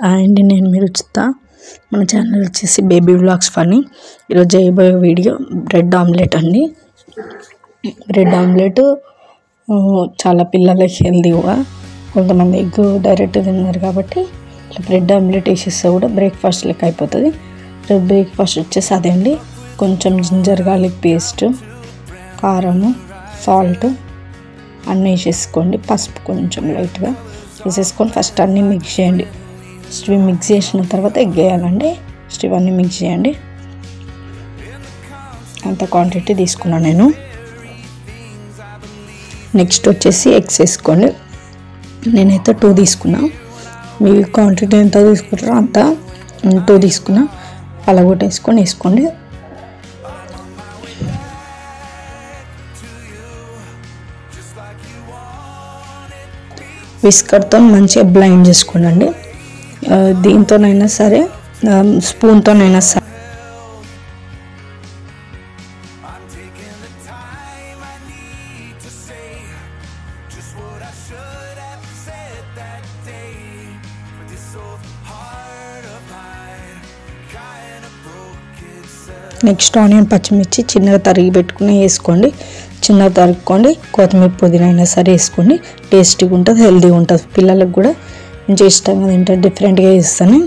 And నేను మీరు ఉచిత మన ఛానల్ వచ్చేసి బేబీ వ్లాగ్స్ ఫన్నీ. ఈరోజు చేయబోయే వీడియో బ్రెడ్ ఆమ్లెట్ అండి. బ్రెడ్ ఆమ్లెట్ చాలా పిల్లలకి హెల్తీగా, కొంతమంది ఎగ్ డైరెక్ట్ తిన్నారు కాబట్టి బ్రెడ్ ఆమ్లెట్ వేసేస్తే కూడా బ్రేక్ఫాస్ట్ లెక్క అయిపోతుంది. బ్రేక్ఫాస్ట్ వచ్చేసి అదే అండి. కొంచెం జింజర్ గార్లిక్ పేస్ట్, కారము, సాల్ట్ అన్నీ వేసేసుకోండి. పసుపు కొంచెం లైట్గా వేసేసుకొని ఫస్ట్ అన్నీ మిక్స్ చేయండి. ఫస్ట్ మిక్స్ చేసిన తర్వాత ఎగ్ వేయాలండి. ఫస్ట్ ఇవన్నీ మిక్స్ చేయండి. అంత క్వాంటిటీ తీసుకున్నాను నేను. నెక్స్ట్ వచ్చేసి ఎగ్స్ వేసుకోండి. నేనైతే 2 తీసుకున్నా. మీ క్వాంటిటీ ఎంత తీసుకుంటారో అంత 2 తీసుకున్నా. పలగొట్టేసుకొని వేసుకోండి. విస్కర్తో మంచిగా బ్లైండ్ చేసుకోండి. దీంతోనైనా సరే, స్పూన్తోనైనా సరే. నెక్స్ట్ ఆనియన్, పచ్చిమిర్చి చిన్నగా తరిగి పెట్టుకుని వేసుకోండి. చిన్నగా తరుక్కోండి. కొత్తిమీర, పుదీనా అయినా సరే వేసుకోండి. టేస్టీగా ఉంటుంది, హెల్తీగా ఉంటుంది. పిల్లలకు కూడా మంచి ఇష్టంగా తింటారు. డిఫరెంట్గా చేస్తాను.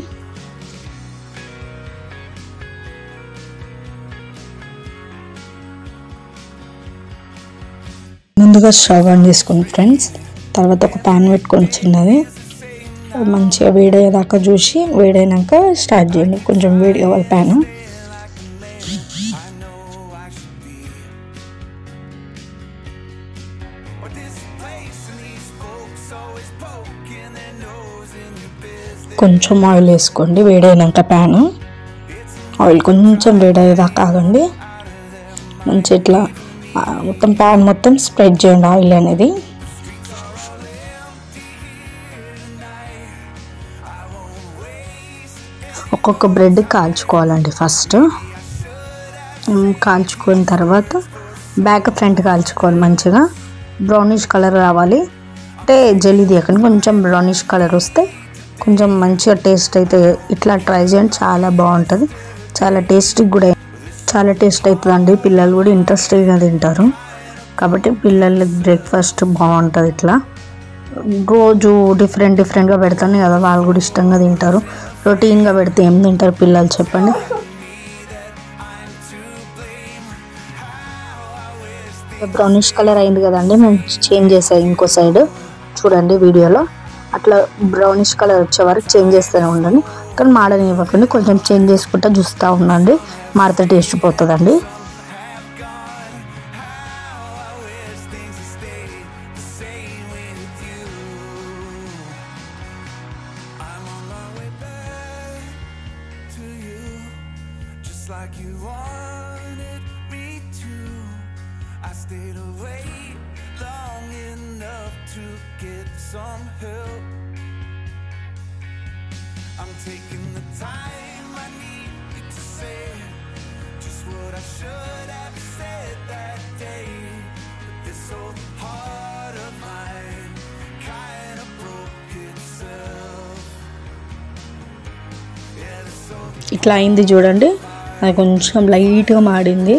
ముందుగా స్టవ్ ఆన్ చేసుకోండి ఫ్రెండ్స్. తర్వాత ఒక ప్యాన్ పెట్టుకొని చిన్నది మంచిగా వేడయ్యేదాకా చూసి, వేడైనాక స్టార్ట్ చేయండి. కొంచెం వేడి అవ్వాలి ప్యాన్. కొంచెం ఆయిల్ వేసుకోండి. వేడైనాక ప్యాన్ ఆయిల్ కొంచెం వేడయ్యేదాకా ఆగండి. మంచి ఇట్లా మొత్తం ప్యాన్ మొత్తం స్ప్రెడ్ చేయండి ఆయిల్ అనేది. ఒక్కొక్క బ్రెడ్ కాల్చుకోవాలండి. ఫస్ట్ కాల్చుకున్న తర్వాత బ్యాక్ ఫ్రంట్ కాల్చుకోవాలి. మంచిగా బ్రౌనిష్ కలర్ రావాలి. అంటే జల్లీ తీయకండి, కొంచెం బ్రౌనిష్ కలర్ వస్తే కొంచెం మంచిగా టేస్ట్ అయితే. ఇట్లా ట్రై చేయండి, చాలా బాగుంటుంది. చాలా టేస్ట్ అవుతుందండి. పిల్లలు కూడా ఇంట్రెస్ట్గా తింటారు కాబట్టి పిల్లలకి బ్రేక్ఫాస్ట్ బాగుంటుంది. ఇట్లా రోజు డిఫరెంట్గా పెడతాను కదా, వాళ్ళు కూడా ఇష్టంగా తింటారు. రొటీన్గా పెడితే ఏం తింటారు పిల్లలు చెప్పండి. బ్రౌనిష్ కలర్ అయింది కదండి. మేము చేంజ్ చేసాం ఇంకో సైడ్. చూడండి వీడియోలో. అట్లా బ్రౌనిష్ కలర్ వచ్చే వరకు చేంజ్ చేస్తూనే ఉండండి. కానీ మాడనివ్వకండి, కొంచెం చేంజ్ చేసుకుంటూ చూస్తూ ఉండండి. మాడితే టేస్ట్ పోతుందండి. Some help. I'm taking the time I need to say just what I should have said that day. But this old heart of mine kind of broke itself. Yeah, this old. ఇట్లా అయింది చూడండి. అది కొంచెం లైట్గా మాడింది.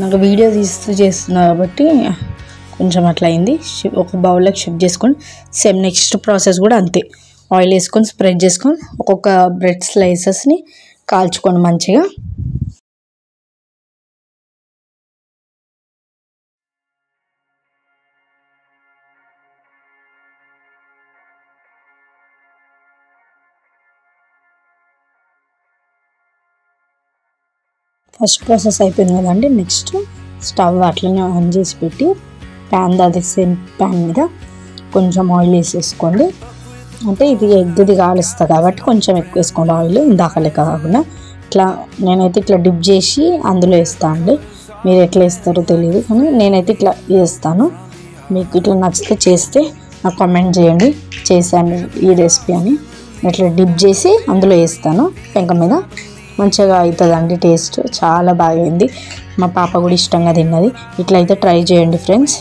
నాకు video చేస్తున్నా కాబట్టి కొంచెం అట్లా అయింది. ఒక బౌల్లోకి షిఫ్ట్ చేసుకొని సేమ్ నెక్స్ట్ ప్రాసెస్ కూడా అంతే. ఆయిల్ వేసుకొని స్ప్రెడ్ చేసుకొని ఒక్కొక్క బ్రెడ్ స్లైసెస్ని కాల్చుకోండి మంచిగా. ఫస్ట్ ప్రాసెస్ అయిపోయింది కదండి. నెక్స్ట్ స్టవ్ అట్లనే ఆన్ చేసి పెట్టి అదే సేమ్ ప్యాన్ మీద కొంచెం ఆయిల్ వేసేసుకోండి. అంటే ఇది ఎగ్ది కాలుస్తుంది కాబట్టి కొంచెం ఎక్కువ వేసుకోండి ఆయిల్, ఇందాక లెక్క కాకుండా. ఇట్లా నేనైతే ఇట్లా డిప్ చేసి అందులో వేస్తాను అండి. మీరు ఎట్లా వేస్తారో తెలియదు, కానీ నేనైతే ఇట్లా వేస్తాను. మీకు ఇట్లా నచ్చితే చేస్తే నాకు కామెంట్ చేయండి, చేశాను ఈ రెసిపీ అని. ఇట్లా డిప్ చేసి అందులో వేస్తాను పెంక మీద. మంచిగా అవుతుందండి. టేస్ట్ చాలా బాగా అయింది. మా పాప కూడా ఇష్టంగా తిన్నది. ఇట్లయితే ట్రై చేయండి friends.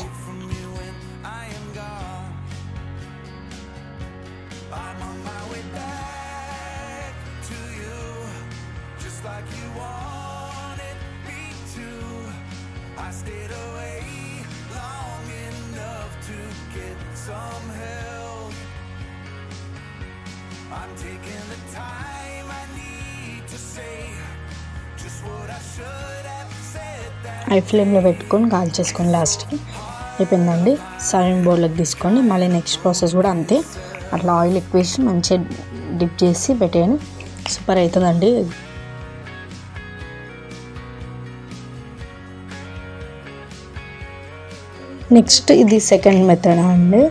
I'm taking the time I need to say just what I should have said that high ఫ్లేమ్లో పెట్టుకొని కాల్చేసుకొని లాస్ట్కి అయిపోయిందండి. సర్వింగ్ బౌల్లోకి తీసుకొని మళ్ళీ నెక్స్ట్ ప్రాసెస్ కూడా అంతే, అట్లా ఆయిల్ ఎక్కువ వేసి మంచిగా డిప్ చేసి పెట్టేయండి. సూపర్ అవుతుందండి. నెక్స్ట్ ఇది సెకండ్ మెథడ్ అండి.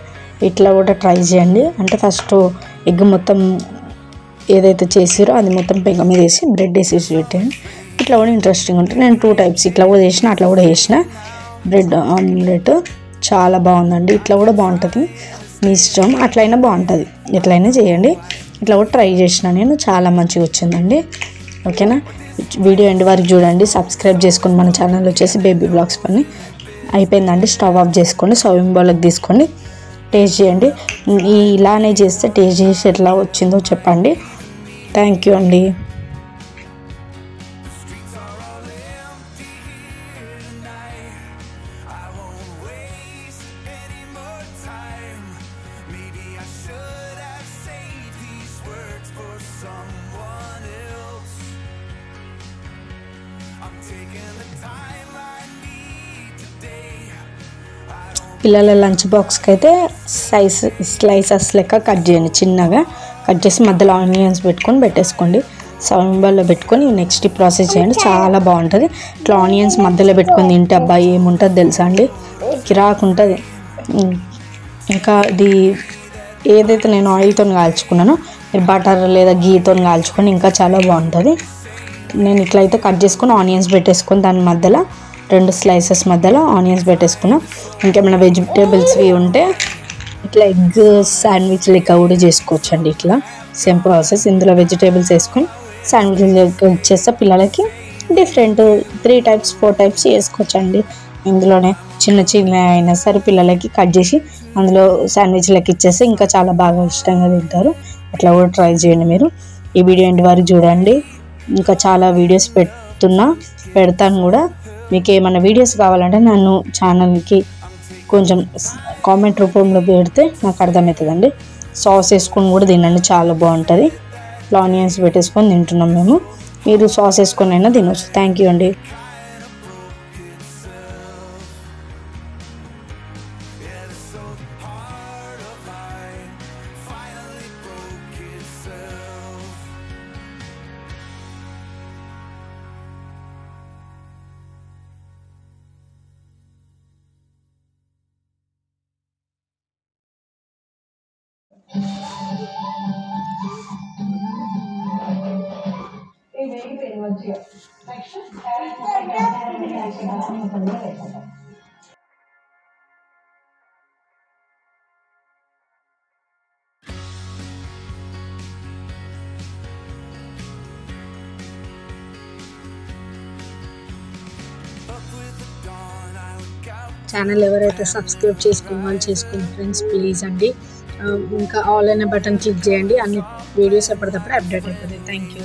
ఇట్లా కూడా ట్రై చేయండి. అంటే ఫస్ట్ ఎగ్ మొత్తం ఏదైతే చేసారో అది మొత్తం పెంక మీద వేసి బ్రెడ్ వేసేసి పెట్టండి. ఇట్లా కూడా ఇంట్రెస్టింగ్ ఉంటుంది. నేను 2 టైప్స్ ఇట్లా కూడా చేసిన అట్లా కూడా చేసిన. బ్రెడ్ ఆమ్లెట్ చాలా బాగుందండి. ఇట్లా కూడా బాగుంటుంది, మీ ఇష్టం. అట్లయినా బాగుంటుంది, ఎట్లయినా చేయండి. ఇట్లా కూడా ట్రై చేసిన నేను, చాలా మంచిగా వచ్చిందండి. ఓకేనా, వీడియో ఎండ్ వరకు చూడండి. సబ్స్క్రైబ్ చేసుకొని మన ఛానల్ వచ్చేసి బేబీ బ్లాగ్స్ పని. అయిపోయిందండి. స్టవ్ ఆఫ్ చేసుకోండి, సర్వింగ్ బౌల్లోకి తీసుకోండి, టేస్ట్ చేయండి. ఇలానే చేస్తే టేస్ట్ చేసి ఎట్లా వచ్చిందో చెప్పండి. థ్యాంక్ యూ అండి. streets are all empty here tonight. I won't waste any more time. Maybe I should have saved these words for someone else. I'm taking the time I need today. పిల్లల lunch బాక్స్కి అయితే slices లెక్క cut చేయండి. చిన్నగా cut చేసి మధ్యలో onions పెట్టుకొని పెట్టేసుకోండి. సర్వింగ్ బౌల్లో పెట్టుకొని నెక్స్ట్ ప్రాసెస్ చేయండి. చాలా బాగుంటుంది. ఇట్లా ఆనియన్స్ మధ్యలో పెట్టుకొని తింటే అబ్బాయి ఏముంటుంది తెలుసా అండి, కిరాకు ఉంటుంది. ఇంకా ఇది ఏదైతే నేను ఆయిల్తో కాల్చుకున్నానో మీరు బటర్ లేదా గీతో కాల్చుకొని ఇంకా చాలా బాగుంటుంది. నేను ఇట్లయితే కట్ చేసుకొని ఆనియన్స్ పెట్టేసుకొని దాని మధ్యలో 2 స్లైసెస్ మధ్యలో ఆనియన్స్ పెట్టేసుకున్నా. ఇంకేమైనా వెజిటేబుల్స్వి ఉంటే ఇట్లా ఎగ్ శాండ్విచ్ లెక్క కూడా చేసుకోవచ్చు అండి. ఇట్లా సేమ్ ప్రాసెస్. ఇందులో వెజిటేబుల్స్ వేసుకొని శాండ్విచ్ లెక్క ఇచ్చేస్తే పిల్లలకి డిఫరెంట్ 3 టైప్స్ 4 టైప్స్ చేసుకోవచ్చు అండి. ఇందులోనే చిన్న చిన్న అయినా సరే పిల్లలకి కట్ చేసి అందులో శాండ్విచ్ లెక్క ఇచ్చేస్తే ఇంకా చాలా బాగా ఇష్టంగా తింటారు. అట్లా కూడా ట్రై చేయండి మీరు. ఈ వీడియో ఎండ్ వరకు చూడండి. ఇంకా చాలా వీడియోస్ పెడతాను కూడా. మీకు ఏమైనా వీడియోస్ కావాలంటే నన్ను ఛానల్కి కొంచెం కామెంట్ రూపంలో పెడితే నాకు అర్థమవుతుందండి. సాస్ వేసుకొని కూడా తినండి, చాలా బాగుంటుంది. ఆనియన్స్ పెట్టేసుకొని తింటున్నాం మేము. మీరు సాస్ వేసుకొని అయినా తినవచ్చు. థ్యాంక్ యూ అండి. ఛానల్ ఎవరైతే సబ్స్క్రైబ్ చేసుకోండి ఫ్రెండ్స్, ప్లీజ్ అండి. ఇంకా ఆల్ అనే బటన్ క్లిక్ చేయండి. అన్ని వీడియోస్ ఎప్పటికప్పుడు అప్డేట్ అయిపోతాయి. Thank you.